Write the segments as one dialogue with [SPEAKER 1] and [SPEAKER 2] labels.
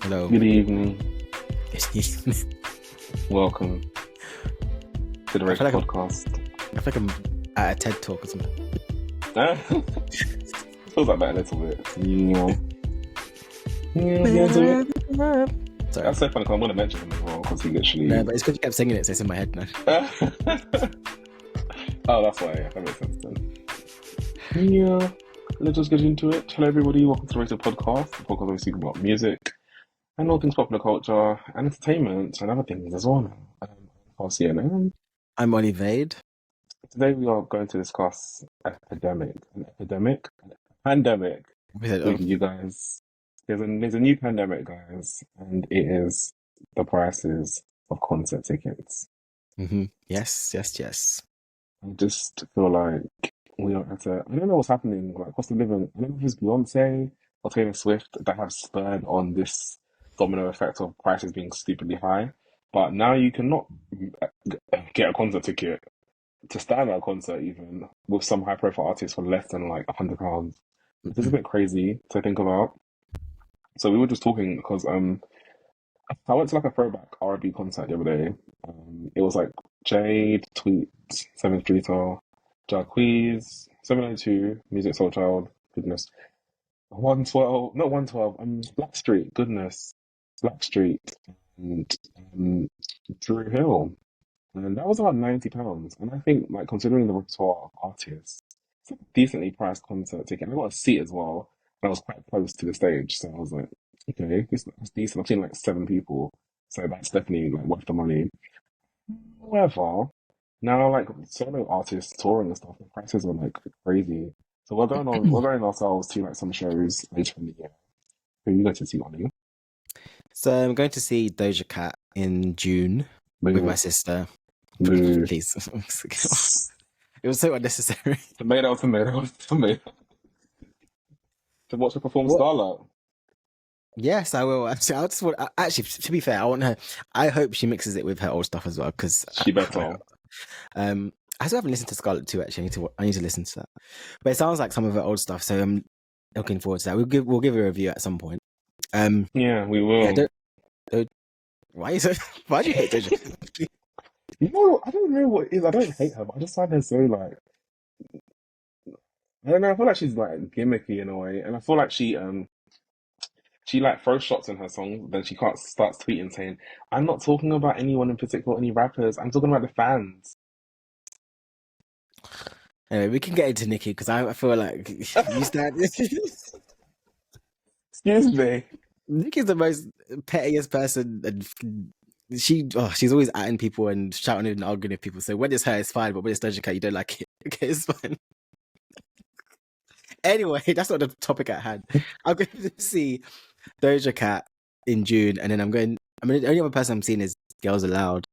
[SPEAKER 1] Hello.
[SPEAKER 2] Good evening.
[SPEAKER 1] I
[SPEAKER 2] Welcome to the Reg
[SPEAKER 1] feel like
[SPEAKER 2] Podcast.
[SPEAKER 1] I feel like I'm at a TED talk or something.
[SPEAKER 2] Feels like that a little bit. Yeah. Yeah, do it.
[SPEAKER 1] Sorry.
[SPEAKER 2] That's so funny because I want to mention him as well because he
[SPEAKER 1] No,
[SPEAKER 2] literally.
[SPEAKER 1] but it's because you kept singing it, so it's in my head now.
[SPEAKER 2] Oh, that's why. Yeah, that makes sense then. Yeah. Let's just get into it. Hello, everybody. Welcome to the Reg Podcast. The podcast where we speak about music and all things popular culture and entertainment and other things as well. For CNN.
[SPEAKER 1] I'm Olivade.
[SPEAKER 2] Today we are going to discuss pandemic
[SPEAKER 1] We said,
[SPEAKER 2] with you guys. There's a new pandemic, guys, and it is the prices of concert tickets.
[SPEAKER 1] Yes, yes, yes.
[SPEAKER 2] I just feel like we are at a. I don't know what's happening. Like cost of living. I don't know if it's Beyonce or Taylor Swift that have spurred on this domino effect of prices being stupidly high. But now you cannot get a concert ticket to stand at a concert even with some high profile artists for less than like £100. This is a bit crazy to think about. So we were just talking because I went to like a throwback R&B concert the other day. It was like Jade, Tweet, Seven Streeter, Jacquees, 702, Music Soul Child, goodness. 112, not 112, Blackstreet, goodness. Blackstreet and Drew Hill. And that was about £90. And I think, like, considering the repertoire of artists, it's a decently priced concert ticket. And I got a seat as well. And I was quite close to the stage. So I was like, okay, that's decent. I've seen like 7 people. So that's definitely like worth the money. However, now like solo artists touring and stuff, the prices are like crazy. So we're going ourselves to like some shows later in the year. Who are you going to see on you?
[SPEAKER 1] So I'm going to see Doja Cat in June with my
[SPEAKER 2] Boo,
[SPEAKER 1] sister.
[SPEAKER 2] boo.
[SPEAKER 1] Please. It was so unnecessary.
[SPEAKER 2] Tomato, tomato, tomato. To watch her perform
[SPEAKER 1] What?
[SPEAKER 2] Starlight.
[SPEAKER 1] Yes, I will. Actually, I just want. Actually, to be fair, I want her. I hope she mixes it with her old stuff as well, because
[SPEAKER 2] She better.
[SPEAKER 1] I still haven't listened to Scarlet too. Actually, I need to listen to that. But it sounds like some of her old stuff, so I'm looking forward to that. We'll give a review at some point.
[SPEAKER 2] Yeah, we
[SPEAKER 1] Yeah,
[SPEAKER 2] will.
[SPEAKER 1] don't why is it? Why do you hate Doja?
[SPEAKER 2] No, I don't know what it is. I don't hate her, but I just find her so like I don't know. I feel like she's like gimmicky in a way, and I feel like she like throws shots in her songs, then she can't starts tweeting saying, "I'm not talking about anyone in particular, any rappers. I'm talking about the fans."
[SPEAKER 1] Anyway, we can get into Nikki because I feel like you stand.
[SPEAKER 2] Excuse me.
[SPEAKER 1] Nikki's the most pettiest person, and she's always atting people and shouting and arguing with people. So when it's her, it's fine, but when it's Doja Cat, you don't like it. Okay, it's fine. Anyway, that's not the topic at hand. I'm going to see Doja Cat in June, and then I mean, the only other person I'm seeing is Girls Aloud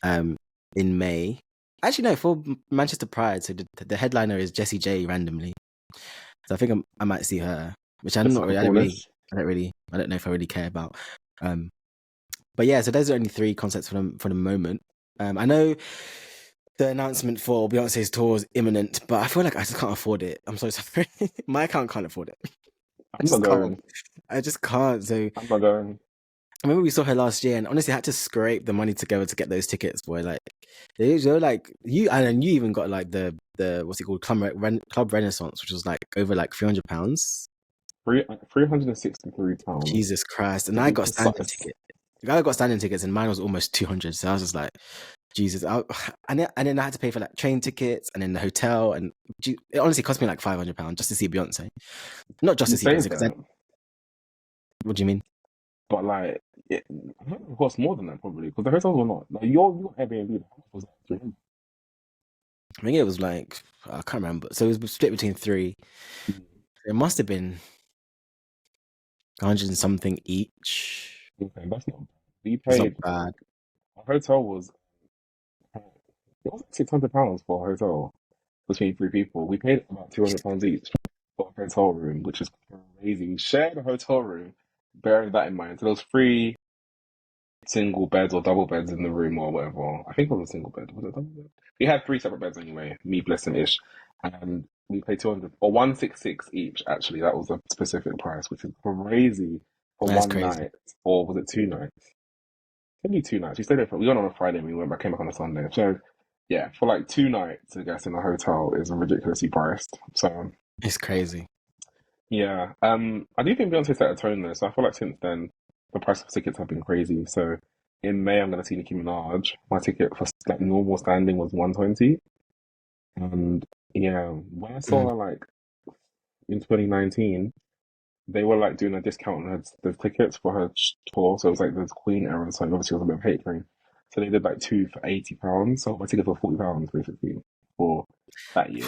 [SPEAKER 1] in May. Actually, no, for Manchester Pride. So the headliner is Jessie J randomly. So I think I might see her, which I'm
[SPEAKER 2] That's
[SPEAKER 1] not
[SPEAKER 2] like a
[SPEAKER 1] really.
[SPEAKER 2] coolness.
[SPEAKER 1] I don't know if I really care about. But yeah, so those are only 3 concerts for the moment. I know the announcement for Beyonce's tour is imminent, but I feel like I just can't afford it. I'm so sorry. My account can't afford it. I
[SPEAKER 2] I'm not
[SPEAKER 1] just can't.
[SPEAKER 2] going.
[SPEAKER 1] I just can't. So
[SPEAKER 2] I'm not going.
[SPEAKER 1] I remember we saw her last year, and honestly, I had to scrape the money together to get those tickets. Boy, like they're like you, and you even got like the what's it called, Club Renaissance, which was like over like £300.
[SPEAKER 2] £363
[SPEAKER 1] Jesus Christ! And
[SPEAKER 2] to
[SPEAKER 1] I
[SPEAKER 2] be
[SPEAKER 1] got standing
[SPEAKER 2] precise.
[SPEAKER 1] tickets. I got standing tickets, and mine was almost 200. So I was just like, Jesus. And then I had to pay for like train tickets and then the hotel, and it honestly cost me like £500 just to see Beyonce. Not just
[SPEAKER 2] You
[SPEAKER 1] to see
[SPEAKER 2] say
[SPEAKER 1] Beyonce, because
[SPEAKER 2] that,
[SPEAKER 1] what do you mean?
[SPEAKER 2] but like I think it costs more than that probably because the hotels were not like your Airbnb. How much was that? 300?
[SPEAKER 1] I think it was like I can't remember. So it was split between 3. It must have been 100 and something each.
[SPEAKER 2] Okay, that's not bad. We
[SPEAKER 1] It's not
[SPEAKER 2] paid.
[SPEAKER 1] bad.
[SPEAKER 2] Our hotel was it was like £600 for a hotel between 3 people. We paid about £200 each for a hotel room, which is crazy. We shared a hotel room, bearing that in mind. So there was 3 single beds or double beds in the room or whatever. I think it was a single bed. Was it a double bed? We had 3 separate beds anyway, me, Bless, and Ish. And we paid 200 or 166 each, actually. That was a specific price, which is crazy for
[SPEAKER 1] That's
[SPEAKER 2] one
[SPEAKER 1] crazy.
[SPEAKER 2] night, or was it 2 nights? Maybe 2 nights. We stayed there for, we went on a Friday and we went back, came back on a Sunday. So yeah, for like 2 nights, I guess, in a hotel is ridiculously priced. So
[SPEAKER 1] It's crazy.
[SPEAKER 2] yeah, I do think Beyonce set a tone though. So I feel like since then, the price of tickets have been crazy. So in May, I'm gonna see Nicki Minaj. My ticket for like normal standing was 120, and yeah, when I saw
[SPEAKER 1] Mm.
[SPEAKER 2] her like in 2019, they were like doing a discount on the tickets for her tour. So it was like the Queen era, so obviously it was a bit of hate train. So they did like two for £80. So my ticket for £40 basically for that year.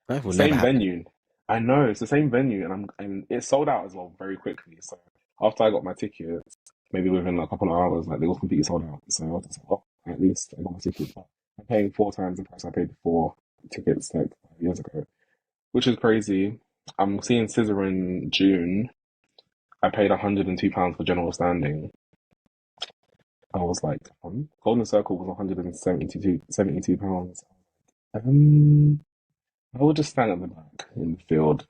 [SPEAKER 1] That will never
[SPEAKER 2] Same
[SPEAKER 1] happen.
[SPEAKER 2] venue. I know it's the same venue, and it sold out as well very quickly. So after I got my tickets, maybe within a couple of hours, like they were completely sold out. So I was just like, oh, at least I got my tickets. But I'm paying 4 times the price I paid for tickets like 5 years ago, which is crazy. I'm seeing Scissor in June. I paid £102 for general standing. I was like, Golden Circle was £172. Um, I will just stand at the back in the field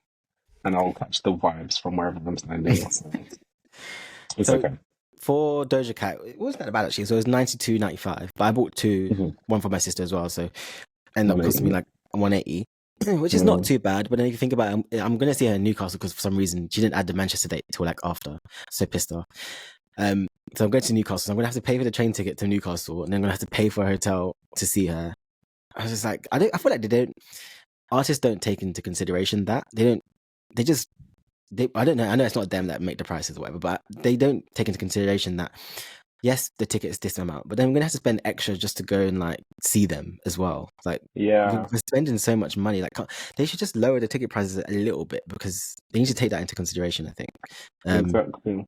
[SPEAKER 2] and I'll catch the vibes from wherever I'm standing. So it's
[SPEAKER 1] So
[SPEAKER 2] okay.
[SPEAKER 1] for Doja Cat, it wasn't that bad actually. So it was 92.95, but I bought two,
[SPEAKER 2] Mm-hmm.
[SPEAKER 1] one for my sister as well. So ended up costing me
[SPEAKER 2] 180.
[SPEAKER 1] like 180, which is not
[SPEAKER 2] Mm,
[SPEAKER 1] too bad. But then if you think about it, I'm gonna see her in Newcastle because for some reason she didn't add the Manchester date till like after. So pissed off. Um, so I'm going to Newcastle. So I'm gonna have to pay for the train ticket to Newcastle, and then I'm gonna have to pay for a hotel to see her. I was just like, I don't. I feel like they don't. Artists don't take into consideration that they don't. They just. They, I don't know. I know it's not them that make the prices or whatever, but they don't take into consideration that yes, the ticket is this amount, but then we're gonna have to spend extra just to go and like see them as well. Like
[SPEAKER 2] yeah,
[SPEAKER 1] we're spending so much money. Like they should just lower the ticket prices a little bit because they need to take that into consideration. I think. Um,
[SPEAKER 2] exactly.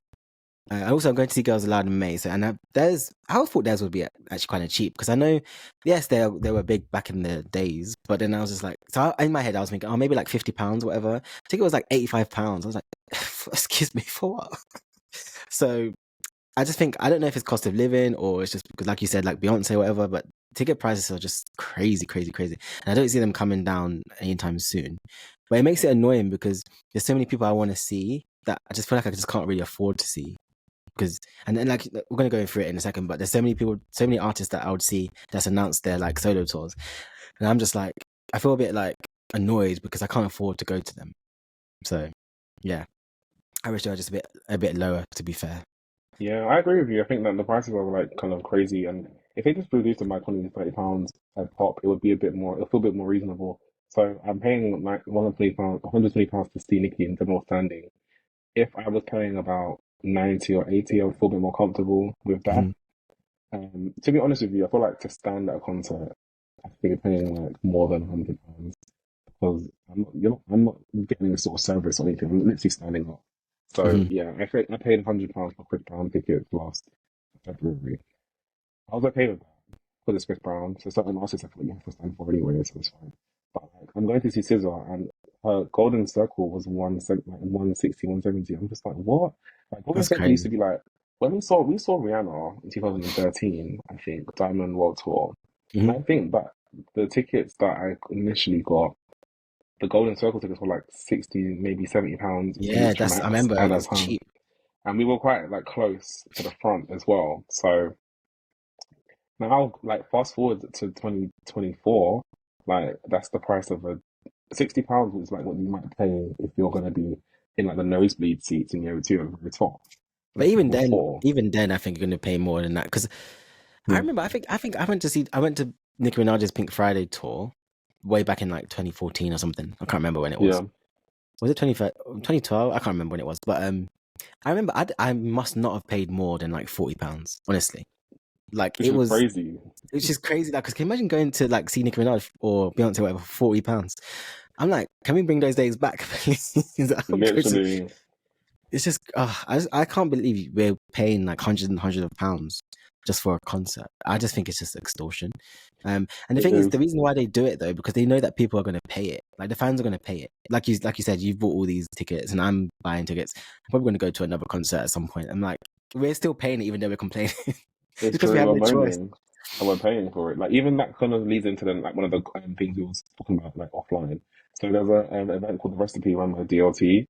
[SPEAKER 1] also, I'm going to see Girls Aloud in May, so and I thought theirs would be actually kind of cheap because I know, yes, they were big back in the days, but then I was just like, in my head I was thinking, oh, maybe like £50, whatever. I think it was like £85. I was like, excuse me, for what? So I just think I don't know if it's cost of living or it's just because, like you said, like Beyonce or whatever, but ticket prices are just crazy, crazy, crazy, and I don't see them coming down anytime soon. But it makes it annoying because there's so many people I want to see that I just feel like I just can't really afford to see because and then like we're gonna go through it in a second, but there's so many people, so many artists that I would see that's announced their like solo tours, and I'm just like I feel a bit like annoyed because I can't afford to go to them. So yeah, I wish they were just a bit lower. To be fair.
[SPEAKER 2] Yeah, I agree with you. I think that the prices are like kind of crazy, and if they just reduced them by 20 to £30 a pop, it would be a bit more. It'll feel a bit more reasonable. So I'm paying like £120, £120 to see Nicki in general standing. If I was paying about 90 or 80, I would feel a bit more comfortable with that.
[SPEAKER 1] Mhm.
[SPEAKER 2] To be honest with you, I feel like to stand at a concert, I think you're paying like more than £100 because I'm not getting a sort of service or anything. I'm literally standing up. So
[SPEAKER 1] Mhm.
[SPEAKER 2] yeah, I paid £100 for Chris Brown tickets last February. I was okay with that because it's Chris Brown. So certain artists I feel like you have to stand for anyway, so it's fine. But like, I'm going to see SZA and her Golden Circle was like 160, 170. I'm just like, what? Like Golden
[SPEAKER 1] That's
[SPEAKER 2] Circle used to
[SPEAKER 1] crazy.
[SPEAKER 2] be like when we saw Rihanna in 2013, I think, Diamond World Tour. And
[SPEAKER 1] Mhm.
[SPEAKER 2] I think that the tickets that I initially got, the Golden Circle tickets were like 60, maybe £70
[SPEAKER 1] Yeah,
[SPEAKER 2] each
[SPEAKER 1] that's. I remember
[SPEAKER 2] at
[SPEAKER 1] it
[SPEAKER 2] that
[SPEAKER 1] was
[SPEAKER 2] time.
[SPEAKER 1] cheap.
[SPEAKER 2] And we were quite like close to the front as well. So now, like, fast forward to 2024, like, that's the price of a £60 is like what you might pay if you're going to be in like the nosebleed seats in the O2 at the very top.
[SPEAKER 1] But
[SPEAKER 2] Like, before.
[SPEAKER 1] even then, I think you're gonna pay more than that because I
[SPEAKER 2] Hmm.
[SPEAKER 1] remember. I think I went to Nicki Minaj's Pink Friday tour way back in like 2014 or something. I can't remember when it was.
[SPEAKER 2] Yeah,
[SPEAKER 1] Was it 2012? I can't remember when it was. But I remember I must not have paid more than like £40. Honestly, like
[SPEAKER 2] which is crazy.
[SPEAKER 1] it's just crazy. Like, cause can you imagine going to like see Nicki Minaj or Beyonce or whatever for £40? I'm like, can we bring those days back, please? I'll go to
[SPEAKER 2] Literally,
[SPEAKER 1] It's just, I can't believe we're paying like hundreds and hundreds of pounds just for a concert. I just think it's just extortion. And the
[SPEAKER 2] it
[SPEAKER 1] thing is, the
[SPEAKER 2] is.
[SPEAKER 1] reason why they do it though, because they know that people are going to pay it. Like the fans are going to pay it. Like you said, you've bought all these tickets, and I'm buying tickets. I'm probably going to go to another concert at some point. I'm like, we're still paying it, even though we're complaining,
[SPEAKER 2] It's
[SPEAKER 1] because we
[SPEAKER 2] true,
[SPEAKER 1] have
[SPEAKER 2] we're
[SPEAKER 1] no choice.
[SPEAKER 2] moaning and we're paying for it. Like, even that kind of leads into then, like, one of the things we was talking about, like, offline. So there's a an event called The Recipe run by DLT,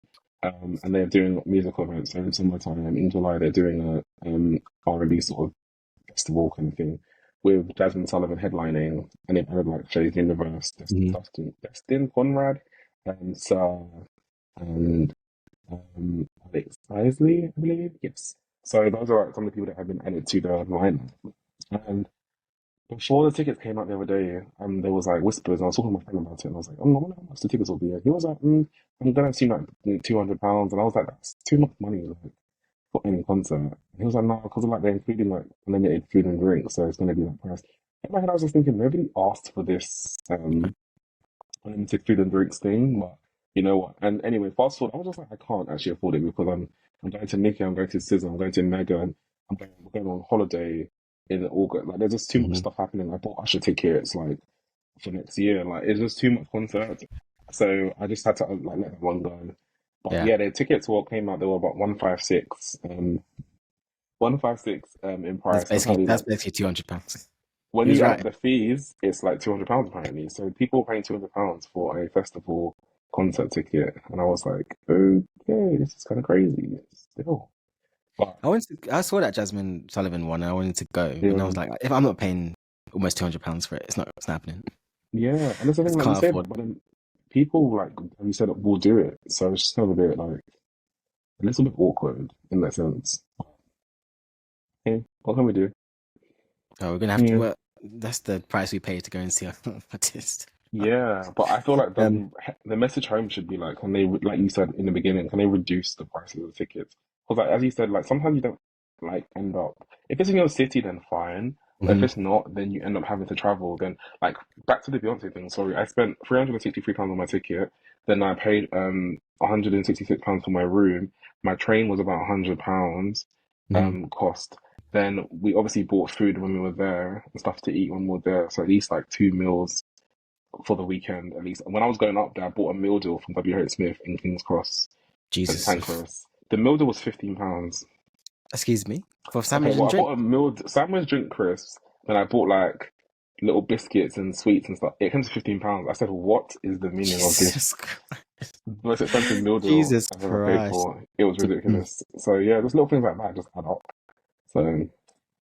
[SPEAKER 2] and they're doing musical events. So in summertime, in July, they're doing a R&B sort of festival kind of thing with Jasmine Sullivan headlining, and they've had like Shay's Universe,
[SPEAKER 1] Mhm.
[SPEAKER 2] Destin Conrad, and Sir, and Alex Isley, I believe. Yes. So those are like some of the people that have been added to the lineup. And before the tickets came out the other day, there was like whispers. And I was talking to my friend about it, and I was like, "Oh, I wonder how much the tickets will be." And he was like, "I'm gonna see like £200," and I was like, "That's too much money like, for any concert." And he was like, "No, because like they're including like unlimited food and drink, so it's gonna be that price." In my head, I was just thinking nobody asked for this unlimited food and drinks thing, but you know what? And anyway, fast forward, I was just like, I can't actually afford it because I'm going to Nikki, I'm going to SZA, I'm going to Mega, and we're going on holiday in August. Like, there's just too much
[SPEAKER 1] Mhm.
[SPEAKER 2] stuff happening. I bought Usher tickets like for next year. Like, it's just too much concert. So I just had to like let that one go. But
[SPEAKER 1] Yeah.
[SPEAKER 2] yeah, the tickets what came out, they were about 156, 156 in price. And apparently,
[SPEAKER 1] That's
[SPEAKER 2] like
[SPEAKER 1] basically £200.
[SPEAKER 2] when
[SPEAKER 1] He was
[SPEAKER 2] you add up
[SPEAKER 1] right.
[SPEAKER 2] the fees, it's like £200 apparently. So people are paying £200 for a festival concert ticket, and I was like, okay, this is kind of crazy still. But
[SPEAKER 1] I saw that Jasmine Sullivan one and I wanted to go. And I
[SPEAKER 2] yeah,
[SPEAKER 1] was like, if I'm not paying almost £200 for it, it's not happening.
[SPEAKER 2] yeah, and that's the
[SPEAKER 1] I
[SPEAKER 2] thing,
[SPEAKER 1] just
[SPEAKER 2] like you
[SPEAKER 1] can't
[SPEAKER 2] say
[SPEAKER 1] afford
[SPEAKER 2] that, but then people like you said will do it. So it's just kind of a bit like a little bit awkward in that sense. Hey, what can we do?
[SPEAKER 1] it. We're gonna have to
[SPEAKER 2] Yeah.
[SPEAKER 1] work. That's the price we pay to go and see our artist.
[SPEAKER 2] Yeah, but I feel like
[SPEAKER 1] Um,
[SPEAKER 2] the message home should be like, can they, like you said in the beginning, can they reduce the prices of the tickets? Because like as you said, like sometimes you don't like end up if it's in your city, then fine. But if
[SPEAKER 1] mhm.
[SPEAKER 2] it's not, then you end up having to travel. Then like back to the Beyonce thing. Sorry, I spent £363 on my ticket. Then I paid £166 for my room. My train was about £100
[SPEAKER 1] Mhm.
[SPEAKER 2] cost. Then we obviously bought food when we were there and stuff to eat when we were there. So at least like 2 meals for the weekend at least. And when I was going up there, I bought a meal deal from WH Smith in King's Cross, St
[SPEAKER 1] Jesus.
[SPEAKER 2] Pancras. The meal deal was £15.
[SPEAKER 1] Excuse me. For
[SPEAKER 2] Okay,
[SPEAKER 1] sandwich
[SPEAKER 2] well
[SPEAKER 1] and
[SPEAKER 2] I
[SPEAKER 1] drink.
[SPEAKER 2] bought a sandwich, drink, crisps. Then I bought like little biscuits and sweets and stuff. It came to £15. I said, "What is the meaning of
[SPEAKER 1] Jesus
[SPEAKER 2] this
[SPEAKER 1] Christ.
[SPEAKER 2] most expensive meal deal
[SPEAKER 1] Jesus
[SPEAKER 2] I've ever paid
[SPEAKER 1] Christ.
[SPEAKER 2] for?" It was ridiculous. So yeah, just little things like that just add up. So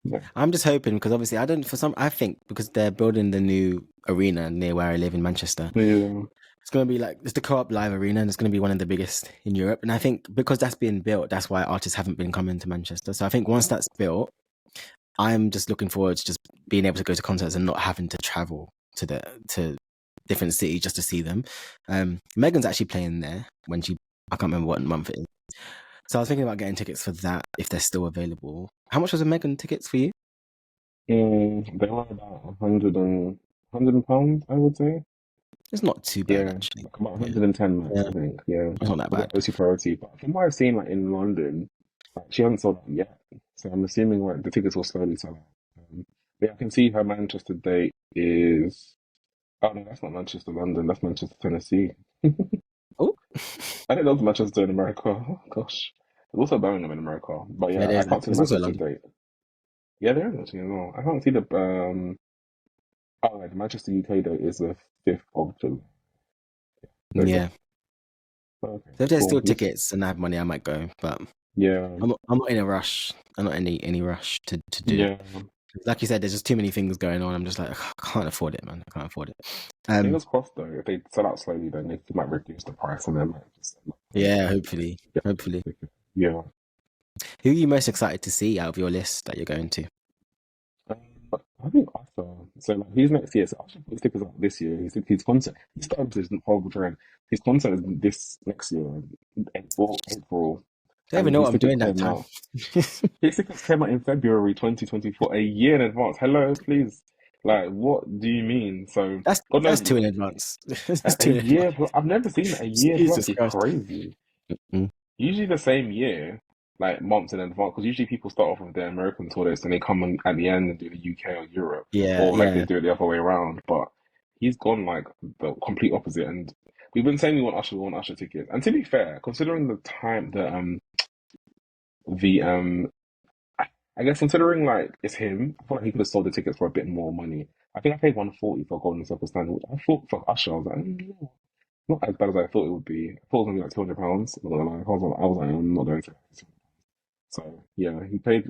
[SPEAKER 2] yeah,
[SPEAKER 1] I'm just hoping because obviously I think because they're building the new arena near where I live in Manchester.
[SPEAKER 2] yeah,
[SPEAKER 1] It's gonna be like it's the Co-op Live Arena, and it's gonna be one of the biggest in Europe. And I think because that's being built, that's why artists haven't been coming to Manchester. So I think once that's built, I'm just looking forward to just being able to go to concerts and not having to travel to different cities just to see them. Megan's actually playing there when she I can't remember what month it is. So I was thinking about getting tickets for that if they're still available. How much was a Megan tickets for you?
[SPEAKER 2] they were about 100 £100, I would say.
[SPEAKER 1] It's not too bad
[SPEAKER 2] Yeah,
[SPEAKER 1] actually.
[SPEAKER 2] like about
[SPEAKER 1] Yeah,
[SPEAKER 2] 110 max,
[SPEAKER 1] yeah,
[SPEAKER 2] I think. Yeah,
[SPEAKER 1] it's not that
[SPEAKER 2] with
[SPEAKER 1] bad.
[SPEAKER 2] like OC priority. But from what I've seen, like in London, like she hasn't sold out yet. So I'm assuming like the tickets will slowly sell out. But yeah, I can see her Manchester date is. Oh no, that's not Manchester, London. That's Manchester, Tennessee.
[SPEAKER 1] Oh,
[SPEAKER 2] I think that was Manchester in America. Oh, gosh, there's also Birmingham in America. But
[SPEAKER 1] yeah,
[SPEAKER 2] yeah, I can't see the
[SPEAKER 1] there's also
[SPEAKER 2] Manchester
[SPEAKER 1] London.
[SPEAKER 2] date. Yeah, there is actually as well. I can't see the Oh, right, the Manchester UK date is the 5th of July. There you go.
[SPEAKER 1] Yeah.
[SPEAKER 2] Okay,
[SPEAKER 1] So if there's
[SPEAKER 2] cool.
[SPEAKER 1] still tickets and I have money, I might go. But
[SPEAKER 2] Yeah,
[SPEAKER 1] I'm not in a rush. I'm not in any rush to do it.
[SPEAKER 2] yeah.
[SPEAKER 1] Like you said, there's just too many things going on. I'm just like, I can't afford it, man. I can't afford it. Um,
[SPEAKER 2] Fingers crossed though, if they sell out slowly, then they might reduce the price and then might just like,
[SPEAKER 1] yeah, hopefully,
[SPEAKER 2] yeah,
[SPEAKER 1] hopefully.
[SPEAKER 2] yeah.
[SPEAKER 1] Who are you most excited to see out of your list that you're going to?
[SPEAKER 2] I think Usher. So like he's next year. So Usher put stickers out this year. His concert. He started this horrible trend. His concert is this next year, April,
[SPEAKER 1] I don't even
[SPEAKER 2] and
[SPEAKER 1] know
[SPEAKER 2] his
[SPEAKER 1] what I'm
[SPEAKER 2] tickets
[SPEAKER 1] doing that
[SPEAKER 2] came
[SPEAKER 1] time.
[SPEAKER 2] out. His tickets came out in February 2024, a year in advance. Hello, please. Like, what do you mean? So God
[SPEAKER 1] That's
[SPEAKER 2] knows
[SPEAKER 1] too in advance. That's
[SPEAKER 2] a
[SPEAKER 1] too in advance.
[SPEAKER 2] year. I've never seen that. A year
[SPEAKER 1] Jesus
[SPEAKER 2] plus is
[SPEAKER 1] Christ.
[SPEAKER 2] crazy.
[SPEAKER 1] Mm.
[SPEAKER 2] Usually the same year, like months in advance, because usually people start off with their American tour dates and they come in at the end and do the UK or Europe,
[SPEAKER 1] Yeah,
[SPEAKER 2] or like they
[SPEAKER 1] yeah.
[SPEAKER 2] do it the other way around. But he's gone like the complete opposite, and we've been saying we want Usher tickets. And to be fair, considering the time that the I guess considering like it's him, I feel like he could have sold the tickets for a bit more money. I think I paid 140 for Golden Circle Stand, which I thought for Usher, I was like, not as bad as I thought it would be. I thought it was gonna be like £200. I'm not gonna lie. I was like, I'm not going to. So yeah,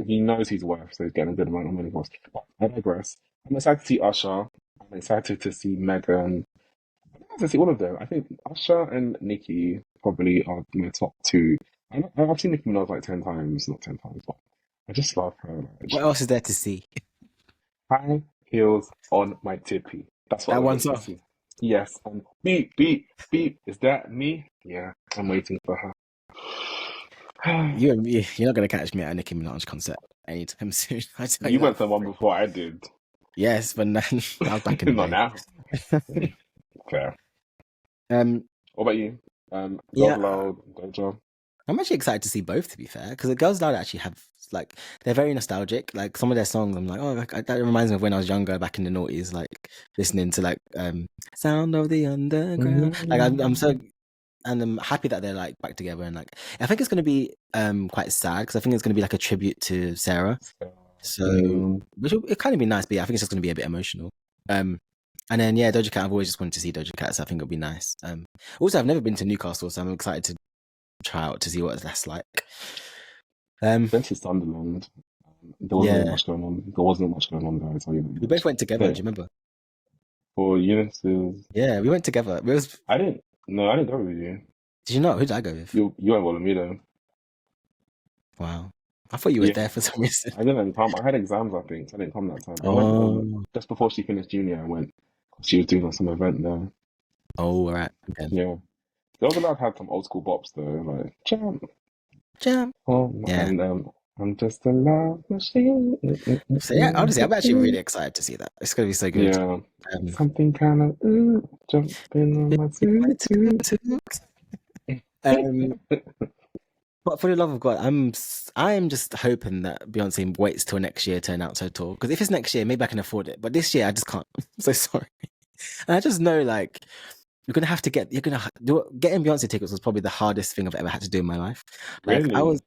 [SPEAKER 2] he knows he's worth, so he's getting a good amount of money for us. But I digress. I'm excited to see Usher. I'm excited to see Megan. I'm excited to see all of them. I think Usher and Nicki probably are my top two. I've seen Nicki Minaj like 10 times, not 10 times, but I just love her. Like,
[SPEAKER 1] What else is there to see?
[SPEAKER 2] high heels on my tippy. That's what
[SPEAKER 1] That
[SPEAKER 2] I'm
[SPEAKER 1] one
[SPEAKER 2] waiting to
[SPEAKER 1] song.
[SPEAKER 2] see. Yes, and beep, beep, beep. Is that me? Yeah, I'm waiting for her.
[SPEAKER 1] You're not gonna catch me at a Nicki Minaj concert anytime soon. I tell you
[SPEAKER 2] You
[SPEAKER 1] that
[SPEAKER 2] went to
[SPEAKER 1] for
[SPEAKER 2] one
[SPEAKER 1] free.
[SPEAKER 2] before I did.
[SPEAKER 1] Yes, but that was back in the
[SPEAKER 2] Not
[SPEAKER 1] day.
[SPEAKER 2] now. Fair.
[SPEAKER 1] Um,
[SPEAKER 2] What about you? Girls
[SPEAKER 1] yeah,
[SPEAKER 2] Aloud, Doja.
[SPEAKER 1] I'm actually excited to see both. To be fair, because the Girls Loud actually have like they're very nostalgic. Like some of their songs, I'm like, oh, that reminds me of when I was younger, back in the noughties, like listening to like Sound of the Underground. Like I'm so and I'm happy that they're like back together and like I think it's going to be quite sad because I think it's going to be like a tribute to Sarah. So
[SPEAKER 2] Mm,
[SPEAKER 1] which will, it kind of be nice, but yeah, I think it's just going to be a bit emotional. Um, and then yeah, Doja Cat. I've always just wanted to see Doja Cat, so I think it'll be nice. Also, I've never been to Newcastle, so I'm excited to try out to see what that's like. Um,
[SPEAKER 2] went to Sunderland. There wasn't really
[SPEAKER 1] yeah,
[SPEAKER 2] much going on. There wasn't much going on there, I tell you that
[SPEAKER 1] we
[SPEAKER 2] much.
[SPEAKER 1] both went together. Do
[SPEAKER 2] But
[SPEAKER 1] you remember?
[SPEAKER 2] for Eunice's,
[SPEAKER 1] Yeah, we went together. It was.
[SPEAKER 2] I didn't. No, I didn't go with you.
[SPEAKER 1] Did you know who did I go with?
[SPEAKER 2] You went with me though.
[SPEAKER 1] Wow, I thought you were
[SPEAKER 2] Yeah,
[SPEAKER 1] there for some reason.
[SPEAKER 2] I didn't come. I had exams, I think, so I didn't come that time. But I went
[SPEAKER 1] Oh,
[SPEAKER 2] just before she finished junior. I went. She was doing some event there.
[SPEAKER 1] oh, all right. Okay.
[SPEAKER 2] Yeah, Girls Aloud had some old school bops though, like Jump,
[SPEAKER 1] Jam. Yeah.
[SPEAKER 2] and I'm just a love machine.
[SPEAKER 1] So yeah, honestly, I'm actually really excited to see that. It's gonna be so good.
[SPEAKER 2] Yeah,
[SPEAKER 1] Um,
[SPEAKER 2] something kind of jumping on my tutu.
[SPEAKER 1] um, but for the love of God, I'm just hoping that Beyonce waits till next year to announce her tour. Because if it's next year, maybe I can afford it. But this year, I just can't. I'm so sorry. And I just know, like, you're gonna getting Beyonce tickets was probably the hardest thing I've ever had to do in my life. Like,
[SPEAKER 2] Really?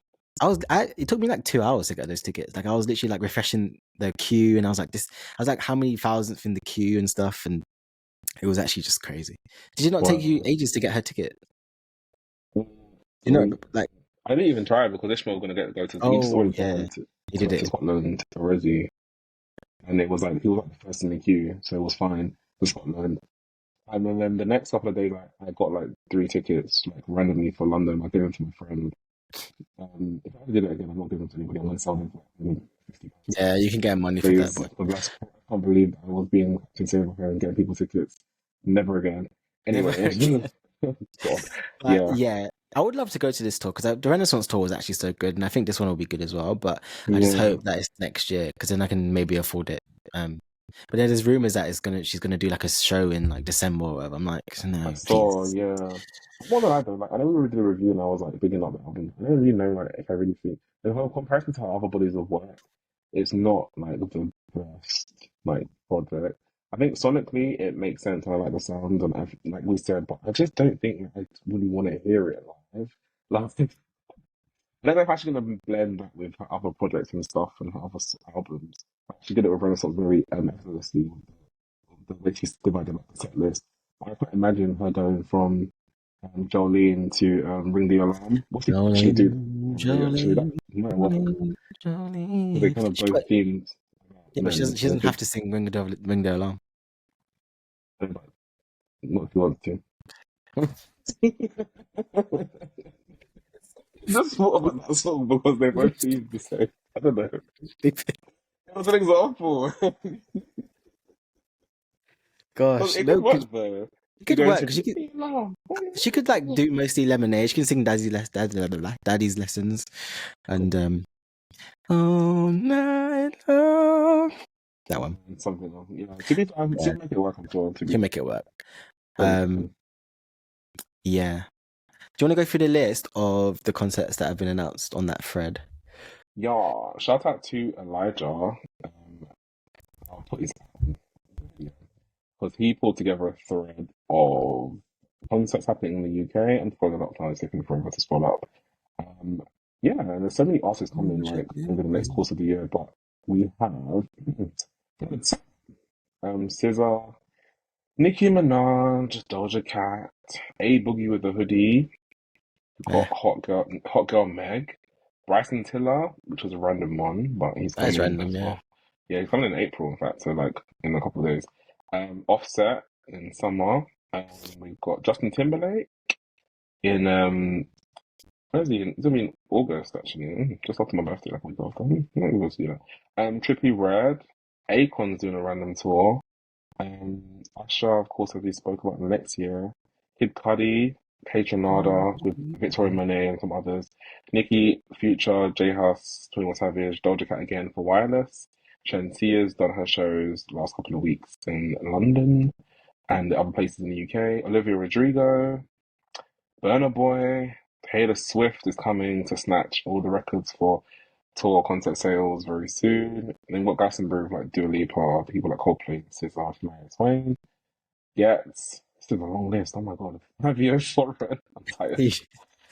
[SPEAKER 1] it took me like 2 hours to get those tickets. Like, I was literally like refreshing the queue, and I was like, how many thousandth in the queue and stuff, and it was actually just crazy. Did it not take you
[SPEAKER 2] Wow.
[SPEAKER 1] ages to get her ticket? You know,
[SPEAKER 2] So
[SPEAKER 1] like,
[SPEAKER 2] I didn't even try because Ishmael was gonna go to. We just
[SPEAKER 1] oh
[SPEAKER 2] already
[SPEAKER 1] yeah,
[SPEAKER 2] gone
[SPEAKER 1] you did
[SPEAKER 2] to
[SPEAKER 1] it.
[SPEAKER 2] Scotland already, and it was like he was like the first in the queue, so it was fine for Scotland. And then the next couple of days, I got like 3 tickets like randomly for London. I gave them to my friend. If I did it again, I'm not giving them to anybody. I'm gonna sell them for like, £50.
[SPEAKER 1] Yeah, you can get money for that,
[SPEAKER 2] Please,
[SPEAKER 1] but
[SPEAKER 2] but that's, I can't believe I was being considerate and getting people tickets. Never again.
[SPEAKER 1] never
[SPEAKER 2] Anyway,
[SPEAKER 1] again.
[SPEAKER 2] God,
[SPEAKER 1] But
[SPEAKER 2] yeah,
[SPEAKER 1] yeah, I would love to go to this tour because the Renaissance tour was actually so good, and I think this one will be good as well. But I just
[SPEAKER 2] yeah.
[SPEAKER 1] hope that it's next year because then I can maybe afford it. But then there's rumors that she's gonna do like a show in like December or whatever. I'm like,
[SPEAKER 2] I
[SPEAKER 1] no,
[SPEAKER 2] saw,
[SPEAKER 1] please.
[SPEAKER 2] yeah. More than I do, like I know we did a review and I was like bigging up the album. I don't really know like if I really think the whole comparison to other bodies of work, it's not like the best like project. I think sonically it makes sense. I like the sound and like we said, but I just don't think I really want to hear it live. Like I don't know if I'm actually gonna blend that with her other projects and stuff and her other albums. Like, she did it with Renaissance very effortlessly, the way she's divided up the set list. I can't imagine her going from Jolene to Ring the Alarm. What if they actually do that?
[SPEAKER 1] Jolene,
[SPEAKER 2] Yeah, actually, that
[SPEAKER 1] Jolene,
[SPEAKER 2] might work.
[SPEAKER 1] Jolene,
[SPEAKER 2] Because they
[SPEAKER 1] Jolene.
[SPEAKER 2] kind of both themed
[SPEAKER 1] Yeah, but
[SPEAKER 2] men.
[SPEAKER 1] she
[SPEAKER 2] So
[SPEAKER 1] doesn't
[SPEAKER 2] they
[SPEAKER 1] have to sing Ring the Alarm.
[SPEAKER 2] could, not if you want to. Just thought about that song because they both themed the same. I don't know. It was an example.
[SPEAKER 1] Gosh,
[SPEAKER 2] It could
[SPEAKER 1] no,
[SPEAKER 2] work though.
[SPEAKER 1] it
[SPEAKER 2] To
[SPEAKER 1] could
[SPEAKER 2] go
[SPEAKER 1] work
[SPEAKER 2] into
[SPEAKER 1] because
[SPEAKER 2] Ring the Alarm.
[SPEAKER 1] she could like do mostly Lemonade. She can sing Daddy's Lessons, and all night long. That one.
[SPEAKER 2] Something else. Yeah. To be,
[SPEAKER 1] Yeah,
[SPEAKER 2] she'll make it work, I'm sure, to
[SPEAKER 1] you
[SPEAKER 2] be
[SPEAKER 1] can make it work.
[SPEAKER 2] hopefully.
[SPEAKER 1] Yeah. Do you want to go through the list of the concerts that have been announced on that thread?
[SPEAKER 2] Yeah, shout out to Elijah. I'll put his because he pulled together a thread of concerts happening in the UK and for the lockdown is taking forever to scroll up. Um, yeah, and there's so many artists coming like over the next course of the year, but we have SZA, Nicki Minaj, Doja Cat, A Boogie with the Hoodie. We've got
[SPEAKER 1] Yeah,
[SPEAKER 2] Hot Girl Meg. Bryson Tiller, which was a random one, but he's
[SPEAKER 1] that is
[SPEAKER 2] coming
[SPEAKER 1] random.
[SPEAKER 2] as
[SPEAKER 1] Yeah.
[SPEAKER 2] well. Yeah, he's coming in April, in fact, so like in a couple of days. Offset in summer. We've got Justin Timberlake in where's he in? It's gonna be in August actually. Just after my birthday, like a week after. Maybe we'll see that. Trippie Red. Akon's doing a random tour. Usher, of course, as we spoke about next year. Kid Cudi, Patronada with Victoria Monet and some others. Nicki, Future, J House, 21 Savage, Doja Cat again for Wireless. Shantia's done her shows last couple of weeks in London and other places in the UK. Olivia Rodrigo, Burna Boy, Taylor Swift is coming to snatch all the records for tour concert sales very soon. And then we've got Glastonbury with like Dua Lipa, people like Coldplay, SZA, Shania Twain. Yeah, it's still a long list. Oh my god. 5 years for it. I'm tired.
[SPEAKER 1] You,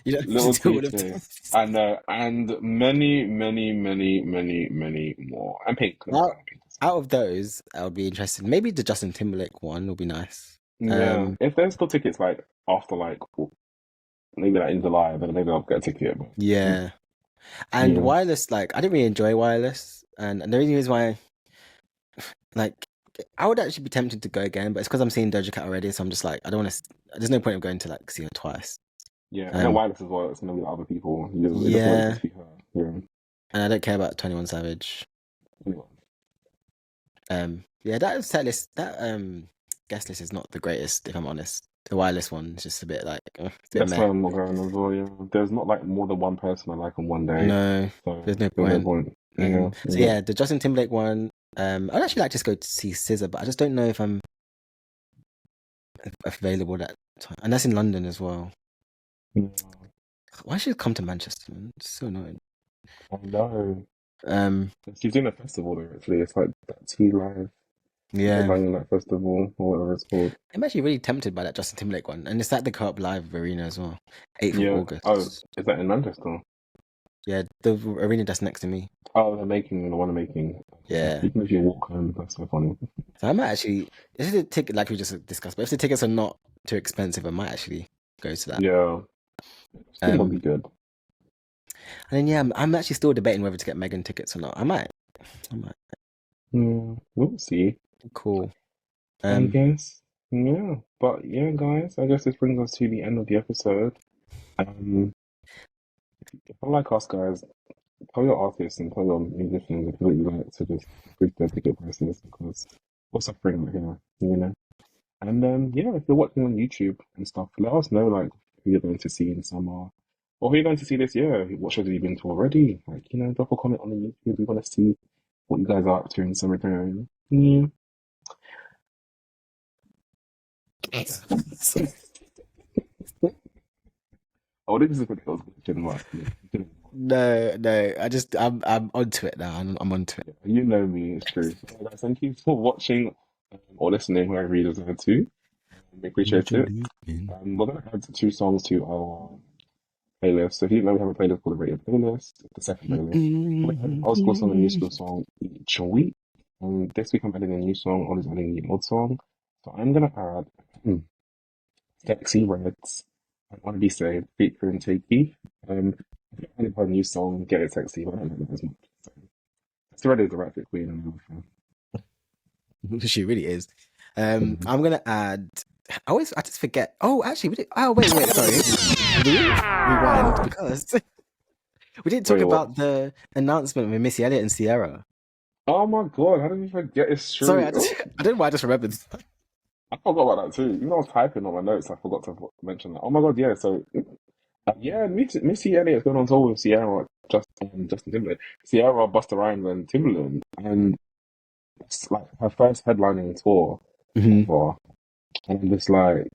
[SPEAKER 1] you don't have to
[SPEAKER 2] Little
[SPEAKER 1] do all of
[SPEAKER 2] TJ.
[SPEAKER 1] this.
[SPEAKER 2] I know. And many, many, many, many, many more. And Pink. Never
[SPEAKER 1] Out,
[SPEAKER 2] forget Pink as
[SPEAKER 1] out of those, I would be interested. Maybe the Justin Timberlake one will be nice.
[SPEAKER 2] well. Yeah.
[SPEAKER 1] Um,
[SPEAKER 2] If there's still tickets like after like maybe like in July, then maybe I'll get a ticket. But
[SPEAKER 1] yeah. And
[SPEAKER 2] yeah.
[SPEAKER 1] Wireless, like I didn't really enjoy Wireless, and the reason is why, like, I would actually be tempted to go again, but it's because I'm seeing Doja Cat already, so I'm just like, I don't want to. There's no point of going to like see her twice.
[SPEAKER 2] Yeah. And then
[SPEAKER 1] Um,
[SPEAKER 2] Wireless as well, it's gonna be other people. It doesn't really
[SPEAKER 1] yeah,
[SPEAKER 2] just be her. Yeah.
[SPEAKER 1] and I don't care about 21 Savage.
[SPEAKER 2] Anyway.
[SPEAKER 1] Yeah, that set list, that guest list is not the greatest, if I'm honest. The Wireless one is just a bit like, it's a bit
[SPEAKER 2] That's
[SPEAKER 1] meh.
[SPEAKER 2] why I'm not going as well, yeah. There's not like more than one person I like on one day.
[SPEAKER 1] No, there's
[SPEAKER 2] So
[SPEAKER 1] no
[SPEAKER 2] there's no
[SPEAKER 1] point.
[SPEAKER 2] point. Yeah,
[SPEAKER 1] So
[SPEAKER 2] yeah.
[SPEAKER 1] yeah, the Justin Timberlake one. I'd actually like to just go to see SZA, but I just don't know if I'm available that time, and that's in London as well.
[SPEAKER 2] Yeah.
[SPEAKER 1] Why should she come to Manchester? Man? It's so annoying.
[SPEAKER 2] I know.
[SPEAKER 1] Um,
[SPEAKER 2] She's doing a festival there actually. It's like that T Live
[SPEAKER 1] yeah,
[SPEAKER 2] headlining that festival or whatever it's called.
[SPEAKER 1] I'm actually really tempted by that Justin Timberlake one, and it's at the Co-op Live Arena as well, 8th of
[SPEAKER 2] Yeah. Oh,
[SPEAKER 1] August.
[SPEAKER 2] is that in Manchester?
[SPEAKER 1] Yeah, the arena that's next to me.
[SPEAKER 2] Oh, they're making the one they're making.
[SPEAKER 1] Yeah,
[SPEAKER 2] You can literally walk home. That's so funny.
[SPEAKER 1] so I might actually. If the ticket, like we just discussed, but if the tickets are not too expensive, I might actually go to that.
[SPEAKER 2] Yeah. It's gonna be
[SPEAKER 1] Um,
[SPEAKER 2] good.
[SPEAKER 1] and then yeah, I'm actually still debating whether to get Megan tickets or not. I might.
[SPEAKER 2] Yeah, we'll see.
[SPEAKER 1] Cool.
[SPEAKER 2] I guess. Yeah. But yeah, guys, I guess this brings us to the end of the episode. Um, if you like us, guys, tell your artists and tell your musicians if you like to just increase their ticket prices because we're suffering right here, you know. And yeah, if you're watching on YouTube and stuff, let us know like who you're going to see in summer or who you're going to see this year. What shows have you been to already? Like, you know, drop a comment on the YouTube. We want to see what you guys are up to in summertime. Yeah. Oh, this is what I was glitching last year.
[SPEAKER 1] No, I'm onto it now. I'm onto it.
[SPEAKER 2] You know me, it's true. So, guys, thank you for watching or listening, whoever you decide to. We appreciate it. We're going to add two songs to our playlist. So if you didn't know, we have a playlist called the Rated Playlist, the second playlist. We add an old school song and new school song each week. And this week I'm adding a new song, Ollie's adding the old song. So I'm going to add Sexy Reds. I Want to Be Saved, featuring Takey. If you have a new song, Get It Sexy, but I don't know that as much. So, Sexy Red is the right fit queen, and I'm a fan.
[SPEAKER 1] She really is. I'm gonna add. I just forget. Oh, actually, we did. Oh, wait. Sorry. Rewind because we didn't talk
[SPEAKER 2] Wait, what?
[SPEAKER 1] about the announcement with Missy Elliott and Sierra.
[SPEAKER 2] Oh my god, how did you forget? It's
[SPEAKER 1] Sorry,
[SPEAKER 2] true.
[SPEAKER 1] I don't know why I just remembered.
[SPEAKER 2] I forgot about that too. Even though I was typing on my notes, I forgot to mention that. Oh my god, yeah. So, yeah, Missy Elliott's going on tour with Sierra, Justin Timberlake, Sierra, Busta Rhymes, and Timberland, and it's like her first headlining tour
[SPEAKER 1] Mhm.
[SPEAKER 2] ever. And I'm just like,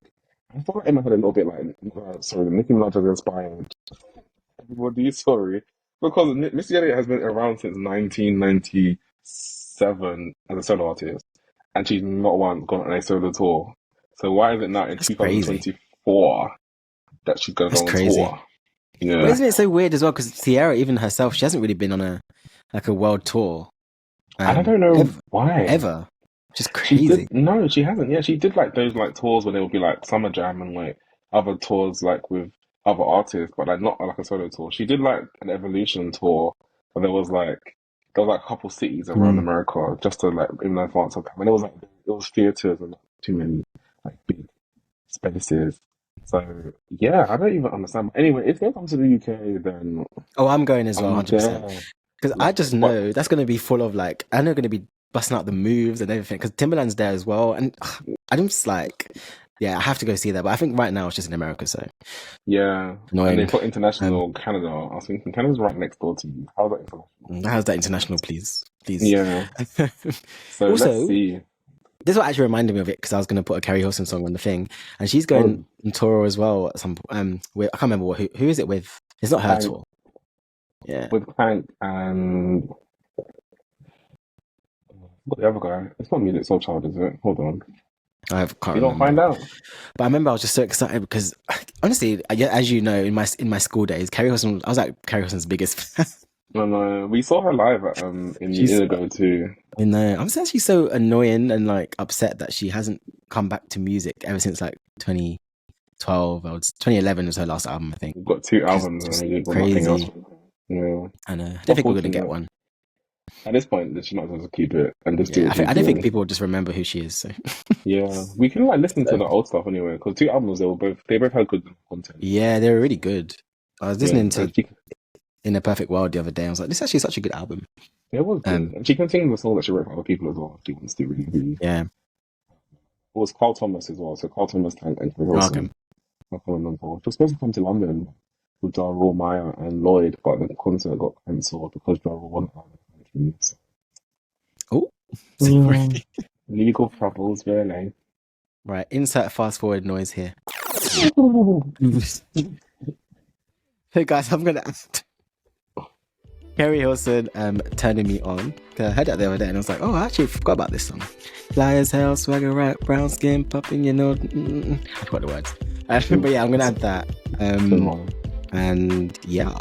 [SPEAKER 2] I felt like in my head a little bit like, sorry, Nicki Minaj has inspired everybody, sorry, because Missy Elliott has been around since 1997 as a solo artist, and she's not once gone on a solo tour. So why is it now in
[SPEAKER 1] That's crazy.
[SPEAKER 2] 2024 that she's gonna
[SPEAKER 1] That's
[SPEAKER 2] go on
[SPEAKER 1] crazy.
[SPEAKER 2] tour?
[SPEAKER 1] But
[SPEAKER 2] Yeah,
[SPEAKER 1] isn't it so weird as well? Because Sierra, even herself, she hasn't really been on a world tour.
[SPEAKER 2] and I don't know
[SPEAKER 1] Ever,
[SPEAKER 2] why.
[SPEAKER 1] ever. Which is
[SPEAKER 2] She
[SPEAKER 1] crazy.
[SPEAKER 2] did no, she hasn't. Yeah, she did like those like tours where they would be like Summer Jam and like other tours like with other artists, but like not like a solo tour. She did like an Evolution tour, but there was like a couple cities around
[SPEAKER 1] Mm.
[SPEAKER 2] America just to like in advance of time, and it was theaters and not too many like big spaces. So yeah, I don't even understand. Anyway, if they come to the UK, then
[SPEAKER 1] Oh, I'm going as well,
[SPEAKER 2] I'm
[SPEAKER 1] 100%.
[SPEAKER 2] there.
[SPEAKER 1] Because I
[SPEAKER 2] Like,
[SPEAKER 1] just
[SPEAKER 2] but
[SPEAKER 1] know that's going to be full of like, I know going to be busting out the moves and everything. Because Timberland's there as well, and I'm just like, yeah, I have to go see that. But I think right now it's just in America, so
[SPEAKER 2] yeah, and they
[SPEAKER 1] annoying.
[SPEAKER 2] put
[SPEAKER 1] Um,
[SPEAKER 2] international Canada. I was thinking Canada's right next door to you. How's that international?
[SPEAKER 1] how's that international, please, please?
[SPEAKER 2] Yeah. So let's
[SPEAKER 1] Also,
[SPEAKER 2] see.
[SPEAKER 1] this is what actually reminded me of it because I was going to put a Carrie Hilson song on the thing, and she's going
[SPEAKER 2] Oh,
[SPEAKER 1] on tour as well at some. With, I can't remember who is it with. It's not her
[SPEAKER 2] Clank
[SPEAKER 1] tour. Yeah,
[SPEAKER 2] with Clank and what the other guy? It's not Music Soul Child, is it? Hold on.
[SPEAKER 1] I can't
[SPEAKER 2] You don't
[SPEAKER 1] remember.
[SPEAKER 2] find out.
[SPEAKER 1] But I remember I was just so excited because honestly, as you know, in my school days, Carrie Hilson, I was like Carrie Hilson's biggest fan.
[SPEAKER 2] No, no, we saw her live at in
[SPEAKER 1] She's,
[SPEAKER 2] Indigo too.
[SPEAKER 1] you know, I'm actually so annoying and like upset that she hasn't come back to music ever since like 2012 or 2011 was her last album, I think.
[SPEAKER 2] We've got two
[SPEAKER 1] Which is
[SPEAKER 2] albums and
[SPEAKER 1] just
[SPEAKER 2] we got nothing else.
[SPEAKER 1] crazy.
[SPEAKER 2] Yeah,
[SPEAKER 1] I know. I don't think we're gonna get
[SPEAKER 2] unfortunate.
[SPEAKER 1] one.
[SPEAKER 2] At this point, she might as well just keep it and just do
[SPEAKER 1] Yeah,
[SPEAKER 2] what she's
[SPEAKER 1] I don't think
[SPEAKER 2] doing.
[SPEAKER 1] people will just remember who she is. So
[SPEAKER 2] Yeah, we can like listen to the old stuff anyway because two albums they both had good content.
[SPEAKER 1] yeah, they were really good. I was
[SPEAKER 2] Yeah,
[SPEAKER 1] listening to
[SPEAKER 2] and she
[SPEAKER 1] In a Perfect World the other day. I was like, this is actually such a good album.
[SPEAKER 2] it was good, and she can sing the song that she wrote for other people as well. If she wants to really, really. It
[SPEAKER 1] Yeah.
[SPEAKER 2] was Carl Thomas as well. So Carl Thomas and Carrie
[SPEAKER 1] Okay.
[SPEAKER 2] Hilson are coming on tour. She was supposed to come to London with Ja Rule, Maya, and Lloyd, but the concert got cancelled because Ja Rule wasn't out of the country. So,
[SPEAKER 1] Oh,
[SPEAKER 2] yeah,
[SPEAKER 1] sorry.
[SPEAKER 2] legal troubles, really.
[SPEAKER 1] Right. Insert fast forward noise here. Hey guys, I'm gonna add Carrie Hilson turning me on. 'Cause I heard that the other day and I was like, oh, I actually forgot about this song. Fly as hell, swagger right, brown skin, popping, I forgot the words. But yeah, I'm gonna add that. And yeah.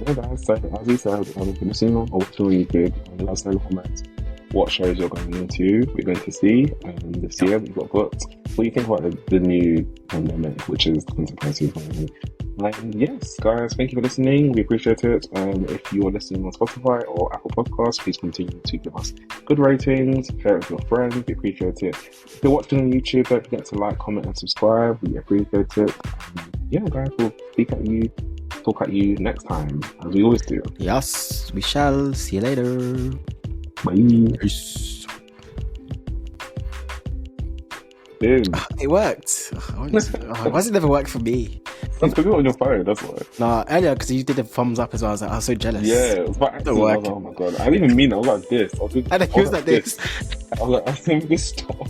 [SPEAKER 2] Yeah, guys, so as you said, if you're listening or watching on YouTube, let us know in the comments what shows you're going into, we're going to see this year, we've got booked. What do you think about the new pandemic, which is the consequences of. And yes, guys, thank you for listening. We appreciate it. If you are listening on Spotify or Apple Podcasts, please continue to give us good ratings, share it with your friends. We appreciate it. If you're watching on YouTube, don't forget to like, comment, and subscribe. We appreciate it. Yeah, guys, we'll talk at you next time, as we always do.
[SPEAKER 1] Yes, we shall. See you later.
[SPEAKER 2] Bye.
[SPEAKER 1] Peace.
[SPEAKER 2] Boom.
[SPEAKER 1] It worked. Why does it never work for me?
[SPEAKER 2] That's because you're on your phone, that's why.
[SPEAKER 1] Nah, earlier because you did the thumbs up as well. I was so jealous.
[SPEAKER 2] Yeah, it was by accident. I was like, oh my god. I didn't even mean it. I was like this.
[SPEAKER 1] And he was like this.
[SPEAKER 2] I was like, I think this stop.